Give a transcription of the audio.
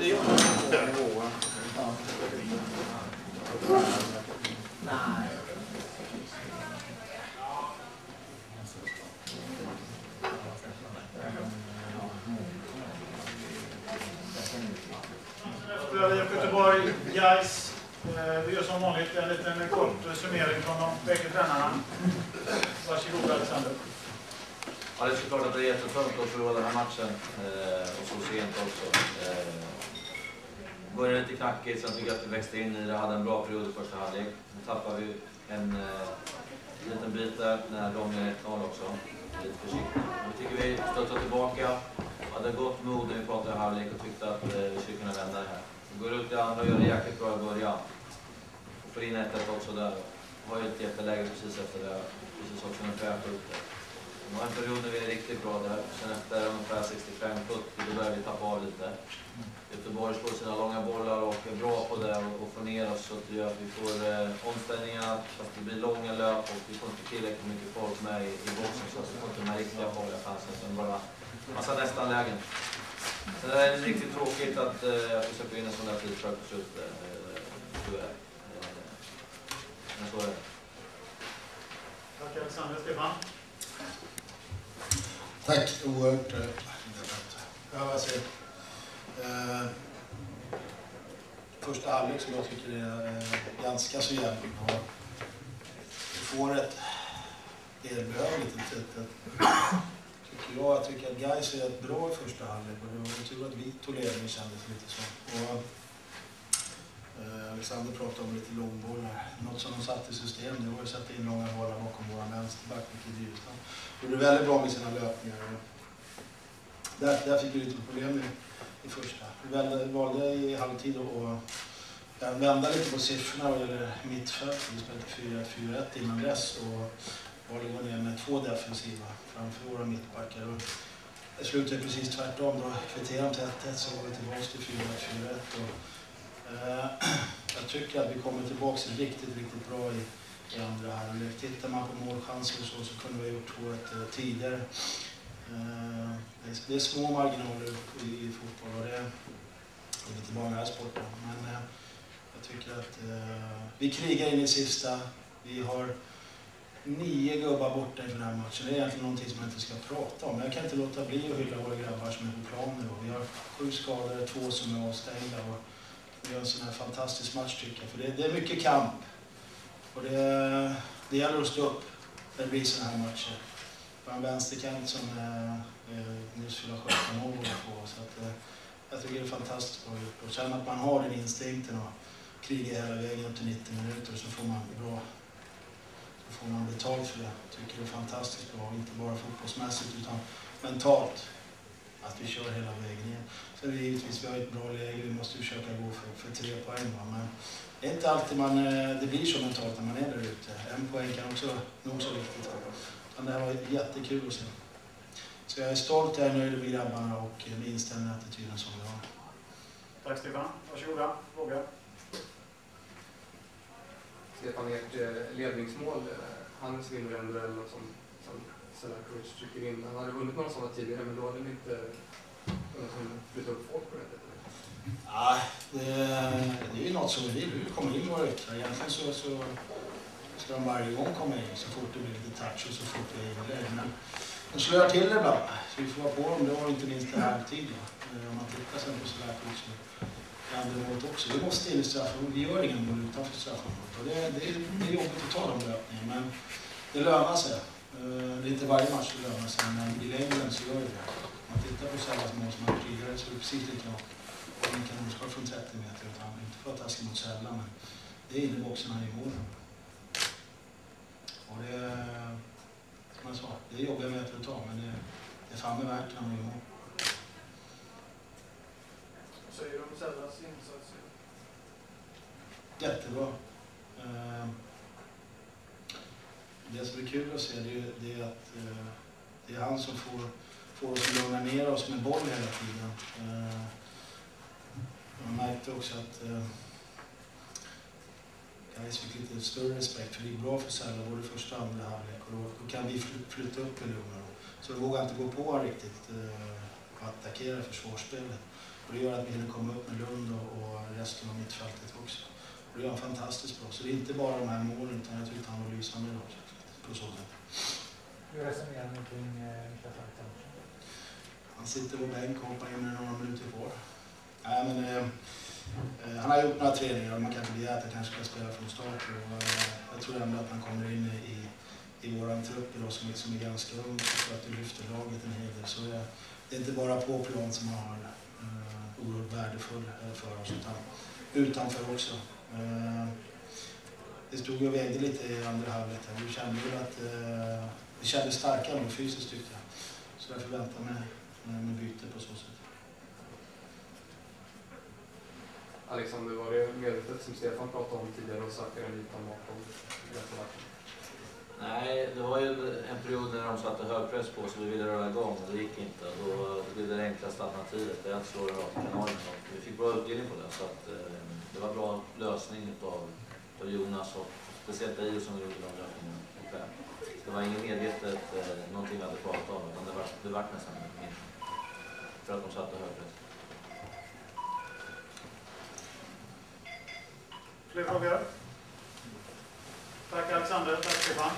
det gör det. Nej. Göteborg, Gais. Vi gör som vanligt en liten kort summering från de bägge tränarna. Varsågod Alexander. Ja, det är såklart att det är jättetungt att förlora den här matchen och så sent också. Började lite knackigt, sen tycker jag att vi växte in i det, hade en bra period i första halvlek. Nu tappade vi en liten bit där när de är 1-0 också. Lite försiktigt. Vi tycker vi stöttar tillbaka, hade gott mod när vi pratade i halvlek och tyckte att vi skulle kunna vända det här. Vi går ut i andra och gör det jäkligt bra i början. Och får in 1-1 också där. Det var ju ett jätteläge precis efter det, precis också när Färt upp det. Det var en period när vi är riktigt bra där. Sen efter ungefär 65-70 då börjar vi tappa av lite. Göteborg slår sina långa bollar och är bra på det och får ner oss så att det gör att vi får omställningar fast det blir långa löp och vi får inte tillräckligt mycket folk med i boxen så att vi får inte de här riktiga farliga chanserna utan bara massa nästan lägen. Så det är riktigt tråkigt att vi släpper in en sån där tid för att sluta. Men så är det. Tack Alexander. Stefan. Tack, oerhört. Första halvlek som jag tycker är ganska så jävligt bra. Vi får ett erbjudligt jag tycker att Gais är ett bra i första halvlek och det var tur att vi tog ledning kändes lite så. Och, Alexander pratade om lite långbollar. Något som de satt i system, det var att sätta in långa bollar bakom våra vänsterback och Dyrstad. Det gjorde väldigt bra med sina löpningar. Där fick vi lite problem i första. Vi valde i halvtid att vända lite på siffrorna vad gäller mittfält. Vi spelade 4-1 innan dess och valde att gå ner med 2 defensiva framför våra mittbackar. Det slutade precis tvärtom. Då kvitterade till 1-1 så var vi tillbaka till 4-1. Jag tycker att vi kommer tillbaka riktigt bra i andra halvlek. Tittar man på målchanser och så kunde vi ha gjort 2-1 tidigare. Det är små marginaler i fotboll och det är lite många här sporten. Men jag tycker att vi krigar in i sista. Vi har 9 gubbar borta i den här matchen. Det är egentligen någonting som jag inte ska prata om. Jag kan inte låta bli att hylla våra grabbar som är på planen. Vi har 7 skadade, 2 som är avstängda. Och vi har en sån här fantastisk match tycker jag. För det är mycket kamp. Och det gäller att stå upp när det blir såna här matcher. På en vänsterkant som nyss fyller 17 år på. Så att, jag tycker det är fantastiskt bra gjort. Och känna att man har den instinkten och kriga hela vägen upp till 90 minuter så får man betalt för det. Jag tycker det är fantastiskt bra, inte bara fotbollsmässigt utan mentalt. Att vi kör hela vägen igen. Så det är givetvis, vi har ett bra läge, vi måste försöka gå för 3 poäng. Men det är inte alltid det blir så mentalt när man är där ute. 1 poäng kan också nog så viktigt. Men det här var jättekul att se. Så jag är stolt, jag är nöjd med grabbarna och med inställningen och attityden som vi har. Tack Stefan. Varsågoda. Fråga. Stefan, ert ledningsmål, han vinner en duell som Selakovic trycker in. Han hade vunnit några sådana tidigare, men då hade ni inte flyttat upp folk på det sättet. Ja, det är ju något som vi vill. Vi kommer in våra yttrar. Egentligen så ska de varje gång komma in så fort det blir lite touch och så fort det är inlägg. Men de slår till det ibland, så vi får vara på dem. Det var inte minst i halvtid. Om man tittar sen på Selakovic så andra målet också. Vi måste in i straffområdet. Vi gör ingen mål utanför straffområdet. Och det är jobbigt att ta de löpningarna, men det lönar sig. Det är inte varje match det lönar sig, men i längden så gör det. Om man tittar på Sällas mål som han tidigare så är det precis likadant. Man kan nog skapa från 30 meter utan inte för att taska mot Sälla, men det är inne i boxen han i målen. Och det, som jag sa, det är jobbiga meter att ta, men det är fan med värt när man gör mål. Vad säger du om Sällas insats? Jättebra. Det som är kul att se det är att det är han som får oss att lugna ner oss med boll hela tiden. Jag märkte också att Gais fick lite större respekt för det är bra för Sälla både första och andra halvlek och då kan vi flytta upp i lugna. Så vi vågar inte gå på riktigt och attackera försvarsspelet. Och det gör att vi hinner komma upp med Lund och resten av mittfältet också. Och det gör han fantastiskt bra. Så det är inte bara de här målen, utan jag tyckte han var lysande också på så sätt. Hur resonerar ni kring Niklas Alexandersson? Han sitter på bänk och hoppar in några minuter kvar. Nej, men, han har gjort några träningar och man kan inte begära att han kanske ska spela från start. Och, jag tror ändå att han kommer in i våran trupp idag som är ganska ung för att du lyfter laget en hel del. Så det är inte bara på plan som han har oerhört värdefull för oss utan utanför också. Det stod och vägde lite i andra halvlek. Vi kände ju att vi kände starkare och fysiskt tyckte jag. Så jag förväntar mig med byte på så sätt. Alexander, var det medvetet som Stefan pratade om tidigare och söker en liten bakom resten av matchen? Nej, det var ju en period när de satte hög press på så vi ville röra igång och det gick inte. Då blev det enklaste alternativet, det är att slå det rakt i kanalen. Vi fick bra utdelning på det så att det var en bra lösning av Jonas och speciellt Dio som gjorde de lösningarna. Det var inget medvetet någonting vi hade pratat om utan det var nästan mindre för att de satte hög press. Fler frågor? Tack Alexander, tack Stefan.